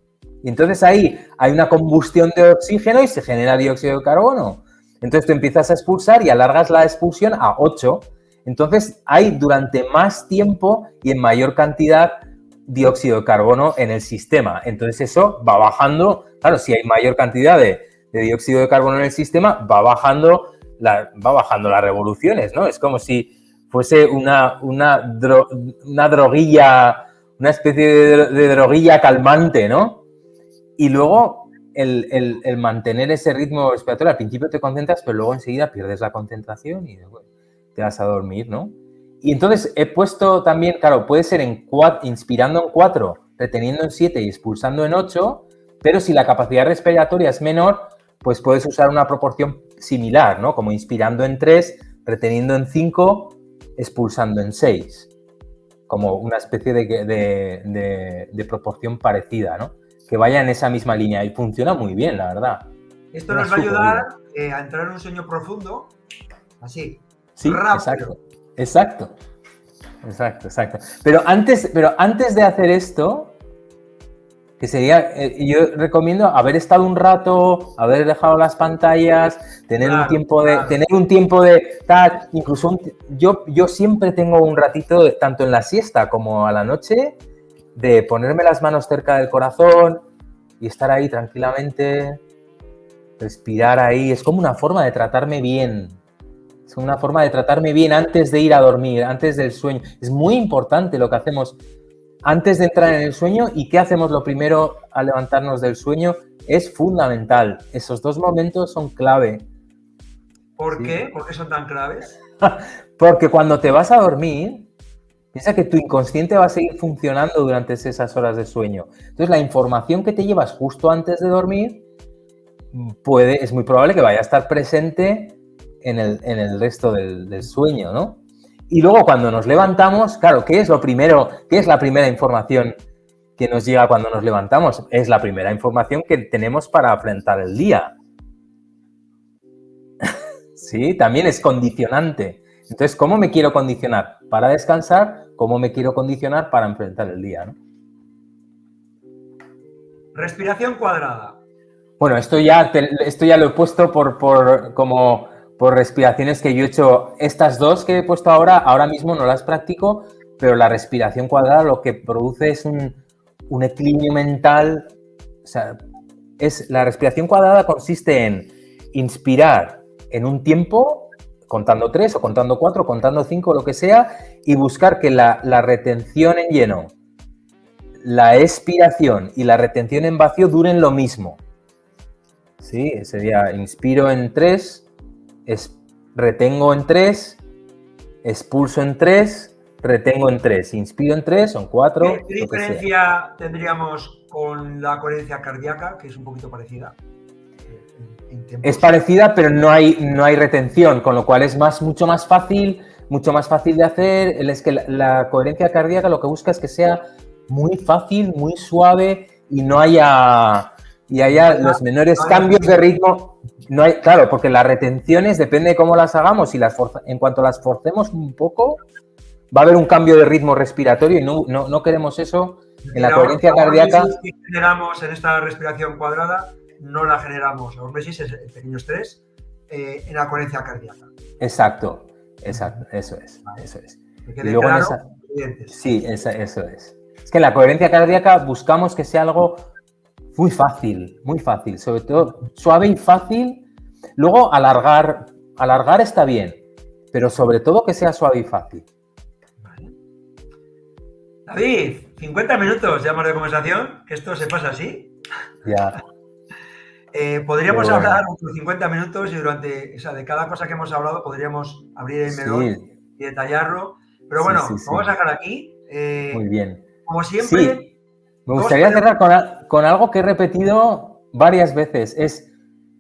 y entonces ahí hay una combustión de oxígeno y se genera dióxido de carbono. Entonces tú empiezas a expulsar y alargas la expulsión a 8. Entonces hay durante más tiempo y en mayor cantidad dióxido de carbono en el sistema. Entonces eso va bajando. Claro, si hay mayor cantidad de dióxido de carbono en el sistema, va bajando las revoluciones, ¿no? Es como si fuese una droguilla, una especie de droguilla calmante, ¿no? Y luego el mantener ese ritmo respiratorio, al principio te concentras, pero luego enseguida pierdes la concentración y bueno, te vas a dormir, ¿no? Y entonces he puesto también, claro, puede ser inspirando en 4, reteniendo en 7 y expulsando en 8, pero si la capacidad respiratoria es menor, pues puedes usar una proporción similar, ¿no? Como inspirando en 3, reteniendo en 5, expulsando en 6. Como una especie de proporción parecida, ¿no? Que vaya en esa misma línea y funciona muy bien, la verdad. Esto nos va a ayudar a entrar en un sueño profundo, así. Sí, rápido. Exacto. Pero antes de hacer esto, que sería, yo recomiendo haber estado un rato, haber dejado las pantallas, tener un tiempo de tal, incluso yo siempre tengo un ratito, tanto en la siesta como a la noche, de ponerme las manos cerca del corazón y estar ahí tranquilamente, respirar ahí. Es como una forma de tratarme bien. Es una forma de tratarme bien antes de ir a dormir, antes del sueño. Es muy importante lo que hacemos antes de entrar en el sueño. ¿Y qué hacemos lo primero al levantarnos del sueño? Es fundamental. Esos 2 momentos son clave. ¿Por qué? ¿Por qué son tan claves? Porque cuando te vas a dormir, piensa que tu inconsciente va a seguir funcionando durante esas horas de sueño. Entonces, la información que te llevas justo antes de dormir es muy probable que vaya a estar presente en el resto del sueño, ¿no? Y luego cuando nos levantamos, claro, ¿qué es lo primero? ¿Qué es la primera información que nos llega cuando nos levantamos? Es la primera información que tenemos para afrontar el día. Sí, también es condicionante. Entonces, ¿cómo me quiero condicionar para descansar? ¿Cómo me quiero condicionar para enfrentar el día, ¿no? Respiración cuadrada. Bueno, esto ya lo he puesto por respiraciones que yo he hecho. Estas 2 que he puesto ahora mismo no las practico, pero la respiración cuadrada lo que produce es un equilibrio mental. O sea, la respiración cuadrada consiste en inspirar en un tiempo, contando 3 o contando 4, contando 5, lo que sea, y buscar que la retención en lleno, la expiración y la retención en vacío duren lo mismo. Sí, sería inspiro en 3, retengo en 3, expulso en 3, retengo en 3, inspiro en 3, son 4. ¿Qué diferencia tendríamos con la coherencia cardíaca, que es un poquito parecida? Es parecida, pero no hay retención, con lo cual es mucho más fácil de hacer. Es que la coherencia cardíaca lo que busca es que sea muy fácil, muy suave y no haya los menores cambios de ritmo. No hay, claro, porque las retenciones, depende de cómo las hagamos, y en cuanto las forcemos un poco, va a haber un cambio de ritmo respiratorio y no queremos eso en la coherencia cardíaca. Si generamos en esta respiración cuadrada, no la generamos, hormesis es el pequeño estrés, en la coherencia cardíaca. Exacto, eso es. Que quede claro, sí, eso es. Es que en la coherencia cardíaca buscamos que sea algo muy fácil, sobre todo suave y fácil. Luego alargar está bien, pero sobre todo que sea suave y fácil. Vale. David, 50 minutos ya más de conversación, que esto se pasa así. Ya. Podríamos hablar otros 50 minutos y de cada cosa que hemos hablado podríamos abrir el melón y detallarlo. Pero bueno, vamos a dejar aquí. Muy bien. Como siempre. Sí. Me gustaría cerrar con algo que he repetido varias veces. Es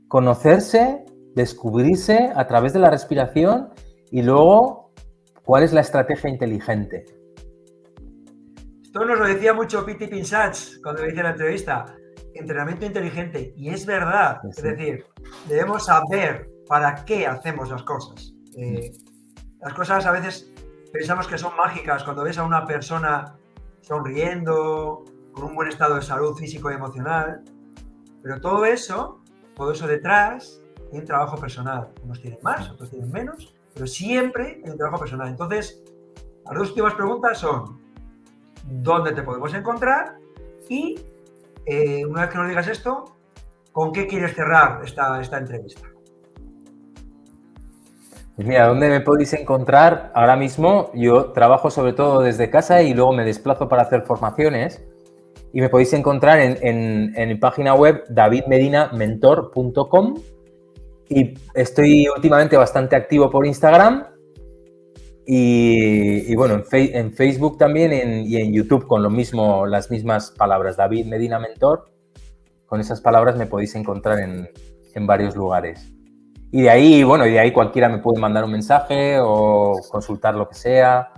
conocerse, descubrirse a través de la respiración y luego cuál es la estrategia inteligente. Esto nos lo decía mucho Piti Pinsach cuando le hice la entrevista. entrenamiento inteligente, y es verdad, es decir, debemos saber para qué hacemos las cosas. Las cosas a veces pensamos que son mágicas cuando ves a una persona sonriendo, con un buen estado de salud físico y emocional, pero todo eso detrás hay un trabajo personal. Unos tienen más, otros tienen menos, pero siempre hay un trabajo personal. Entonces, las dos últimas preguntas son: ¿dónde te podemos encontrar? Y una vez que nos digas esto, ¿con qué quieres cerrar esta entrevista? Pues mira, ¿dónde me podéis encontrar? Ahora mismo yo trabajo sobre todo desde casa y luego me desplazo para hacer formaciones, y me podéis encontrar en mi página web davidmedinamentor.com, y estoy últimamente bastante activo por Instagram y bueno, en Facebook también y en YouTube con las mismas palabras, David Medina Mentor. Con esas palabras me podéis encontrar en varios lugares. Y de ahí cualquiera me puede mandar un mensaje o consultar lo que sea.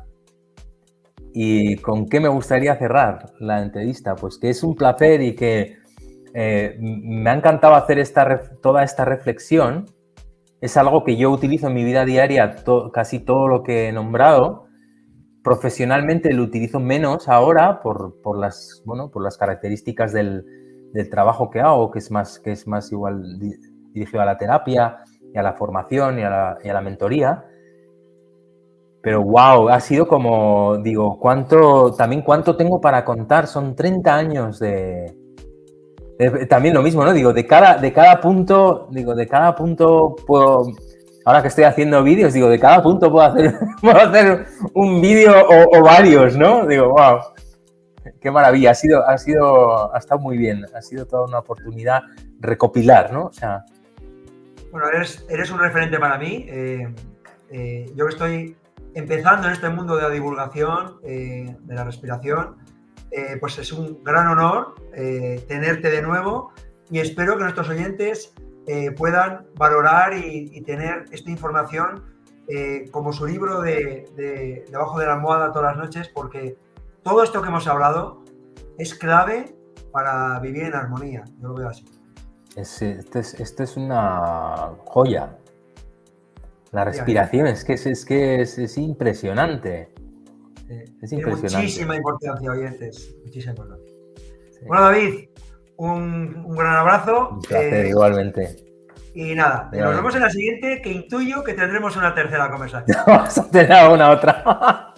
¿Y con qué me gustaría cerrar la entrevista? Pues que es un placer y que me ha encantado hacer toda esta reflexión. Es algo que yo utilizo en mi vida diaria, casi todo lo que he nombrado. Profesionalmente lo utilizo menos ahora por las características del trabajo que hago, que es más igual dirigido a la terapia y a la formación y a la mentoría. Pero wow, ha sido como, digo, ¿cuánto tengo para contar? Son 30 años también lo mismo, ¿no? Digo, de cada punto puedo, ahora que estoy haciendo vídeos, digo, de cada punto puedo hacer un vídeo o varios, ¿no? Digo, wow, qué maravilla, ha estado muy bien, ha sido toda una oportunidad recopilar, ¿no? O sea... Bueno, eres un referente para mí. Yo que estoy empezando en este mundo de la divulgación, de la respiración, pues es un gran honor tenerte de nuevo, y espero que nuestros oyentes puedan valorar y tener esta información como su libro debajo de la almohada todas las noches, porque todo esto que hemos hablado es clave para vivir en armonía. Yo lo veo así. Esto es una joya. La respiración es impresionante. Es impresionante. Tiene muchísima importancia, oyentes. Muchísima importancia. Sí. Bueno, David, un gran abrazo. Un placer, igualmente. Y nada, nos vemos en la siguiente, que intuyo que tendremos una tercera conversación. Vamos a tener una otra.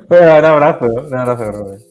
Bueno, un abrazo, Robert.